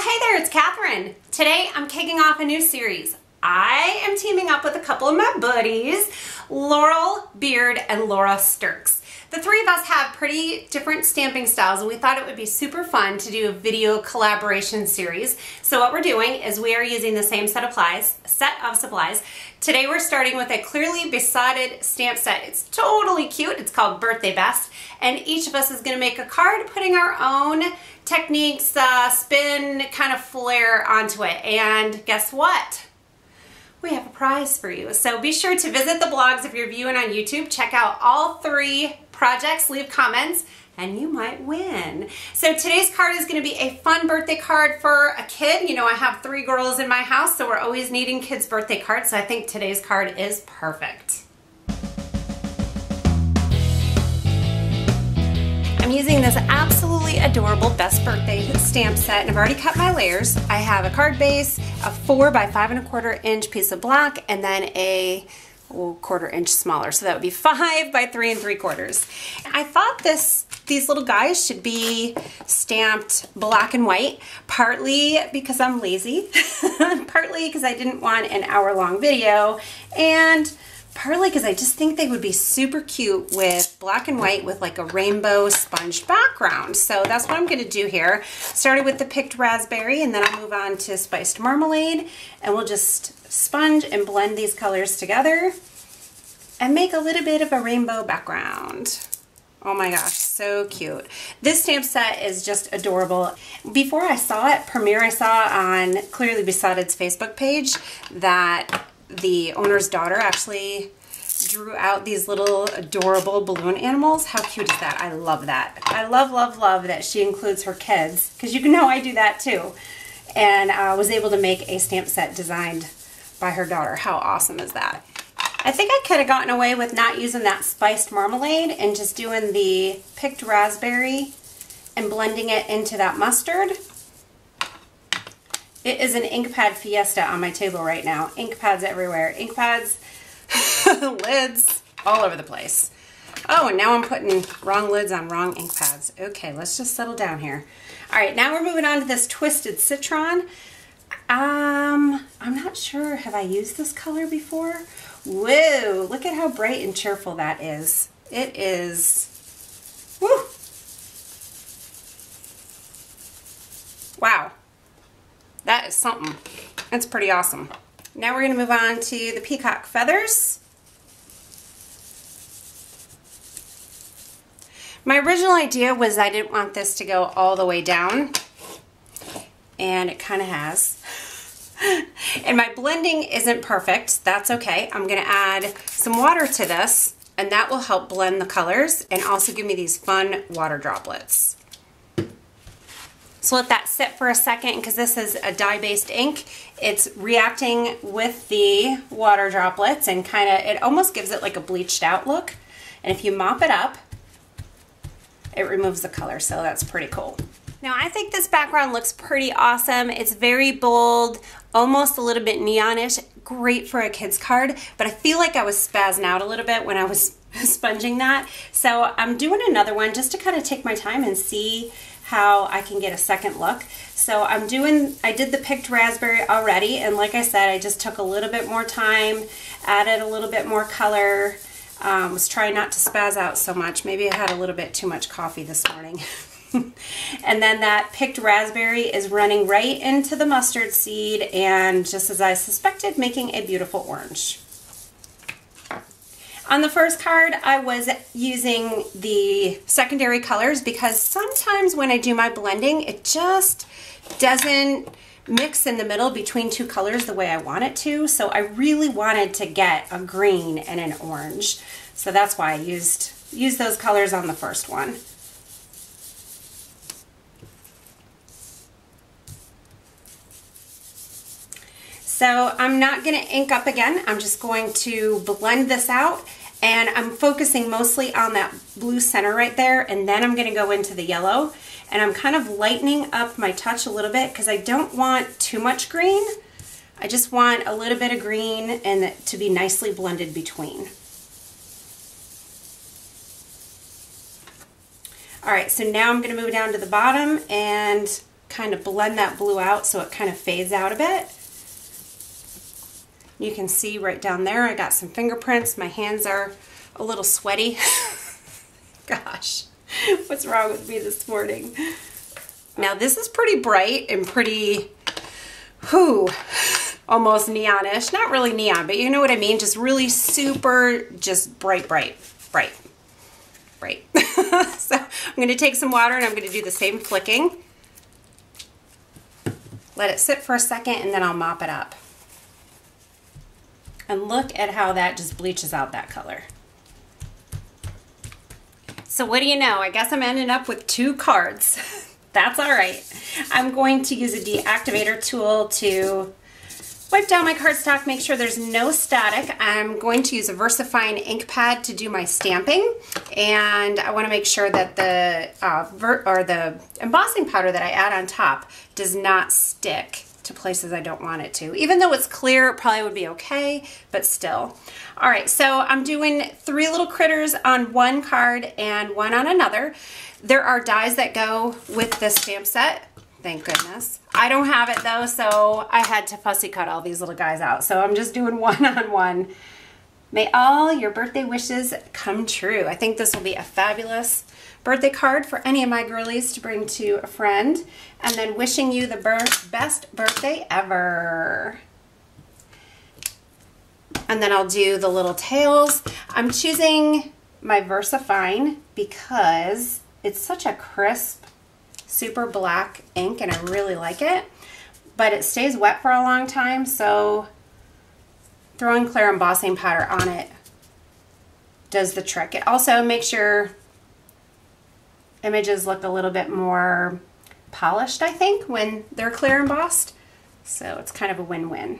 hey there, it's Catherine. Today I'm kicking off a new series. I am teaming up with a couple of my buddies, Laurel Beard and Laura Sturks. The three of us have pretty different stamping styles, and we thought it would be super fun to do a video collaboration series. So what we're doing is we are using the same set of supplies. Today we're starting with a Clearly Besotted stamp set. It's totally cute. It's called Birthday Best, and each of us is going to make a card putting our own techniques, spin, kind of flair onto it. And guess what? We have a prize for you. So be sure to visit the blogs if you're viewing on YouTube. Check out all three projects, leave comments, and you might win. So today's card is going to be a fun birthday card for a kid. You know, I have 3 girls in my house, so we're always needing kids' birthday cards, so I think today's card is perfect. I'm using this absolutely adorable Best Birthday stamp set, and I've already cut my layers. I have a card base, a 4 by 5 1/4 inch piece of black, and then a 1/4 inch smaller, so that would be 5 by 3 3/4. I thought these little guys should be stamped black and white, partly because I'm lazy, partly because I didn't want an hour-long video, and partly because I just think they would be super cute with black and white with like a rainbow sponged background. So that's what I'm going to do here. Started with the picked raspberry, and then I'll move on to spiced marmalade, and we'll just sponge and blend these colors together and make a little bit of a rainbow background. Oh my gosh, so cute. This stamp set is just adorable. Before I saw it premiere, I saw on Clearly Besotted's Facebook page that the owner's daughter actually drew out these little adorable balloon animals. How cute is that? I love that. I love, love, love that she includes her kids, because you know I do that too. And I was able to make a stamp set designed by her daughter. How awesome is that? I think I could have gotten away with not using that spiced marmalade and just doing the picked raspberry and blending it into that mustard. It is an ink pad fiesta on my table right now. Ink pads everywhere. Ink pads, lids, all over the place. Oh, and now I'm putting wrong lids on wrong ink pads. Okay, let's just settle down here. All right, now we're moving on to this Twisted Citron. I'm not sure, have I used this color before? Whoa, look at how bright and cheerful that is. It is, woo! Wow. That is something. That's pretty awesome. Now we're going to move on to the peacock feathers. My original idea was I didn't want this to go all the way down, and it kind of has. And my blending isn't perfect. That's okay. I'm going to add some water to this, and that will help blend the colors and also give me these fun water droplets. So let that sit for a second, because this is a dye-based ink. It's reacting with the water droplets, and it almost gives it like a bleached out look. And if you mop it up, it removes the color, so that's pretty cool. Now I think this background looks pretty awesome. It's very bold, almost a little bit neonish, great for a kid's card, but I feel like I was spazzing out a little bit when I was sponging that. So I'm doing another one just to kind of take my time and see how I can get a second look. So I did the picked raspberry already, and like I said, I just took a little bit more time, added a little bit more color, was trying not to spaz out so much. Maybe I had a little bit too much coffee this morning. And then that picked raspberry is running right into the mustard seed, and just as I suspected, making a beautiful orange. On the first card, I was using the secondary colors because sometimes when I do my blending, it just doesn't mix in the middle between 2 colors the way I want it to. So I really wanted to get a green and an orange. So that's why I used those colors on the first one. So I'm not going to ink up again. I'm just going to blend this out, and I'm focusing mostly on that blue center right there, and then I'm going to go into the yellow, and I'm kind of lightening up my touch a little bit because I don't want too much green. I just want a little bit of green and to be nicely blended between. All right, so now I'm going to move down to the bottom and kind of blend that blue out so it kind of fades out a bit. You can see right down there I got some fingerprints. My hands are a little sweaty. Gosh, what's wrong with me this morning? Now this is pretty bright and pretty, almost neonish. Not really neon, but you know what I mean? Just really super, just bright. So I'm going to take some water and I'm going to do the same flicking. Let it sit for a second and then I'll mop it up. And look at how that just bleaches out that color. So what do you know? I guess I'm ending up with 2 cards. That's all right. I'm going to use a deactivator tool to wipe down my cardstock, make sure there's no static. I'm going to use a VersaFine ink pad to do my stamping, and I want to make sure that the embossing powder that I add on top does not stick to places I don't want it to. Even though it's clear, it probably would be okay, but still. All right, so I'm doing 3 little critters on one card and 1 on another. There are dies that go with this stamp set. Thank goodness. I don't have it though, so I had to fussy cut all these little guys out. So I'm just doing 1 on 1. May all your birthday wishes come true. I think this will be a fabulous birthday card for any of my girlies to bring to a friend. And then wishing you the best birthday ever. And then I'll do the little tails. I'm choosing my VersaFine because it's such a crisp, super black ink and I really like it, but it stays wet for a long time, so throwing clear embossing powder on it does the trick. It also makes your images look a little bit more polished, I think, when they're clear embossed, so it's kind of a win-win.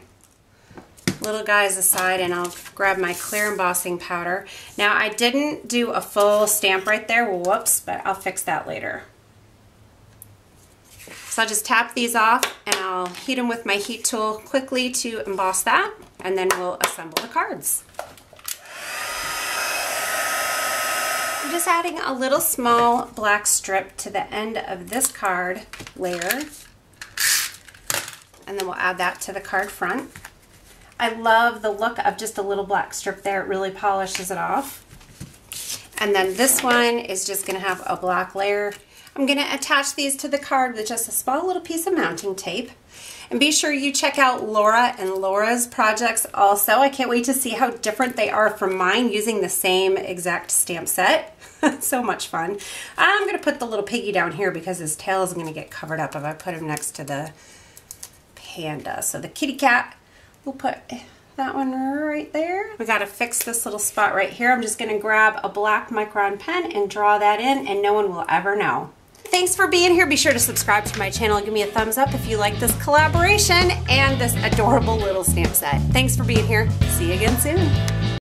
Little guys aside, and I'll grab my clear embossing powder. Now I didn't do a full stamp right there, whoops, but I'll fix that later. So I'll just tap these off and I'll heat them with my heat tool quickly to emboss that, and then we'll assemble the cards. I'm just adding a little small black strip to the end of this card layer, and then we'll add that to the card front. I love the look of just a little black strip there. It really polishes it off. And then this one is just going to have a black layer. I'm going to attach these to the card with just a small little piece of mounting tape. And be sure you check out Laura and Laura's projects also. I can't wait to see how different they are from mine using the same exact stamp set. So much fun. I'm going to put the little piggy down here because his tail is going to get covered up if I put him next to the panda. So the kitty cat, we'll put that one right there. We got to fix this little spot right here. I'm just going to grab a black micron pen and draw that in, and no one will ever know. Thanks for being here. Be sure to subscribe to my channel. Give me a thumbs up if you like this collaboration and this adorable little stamp set. Thanks for being here. See you again soon.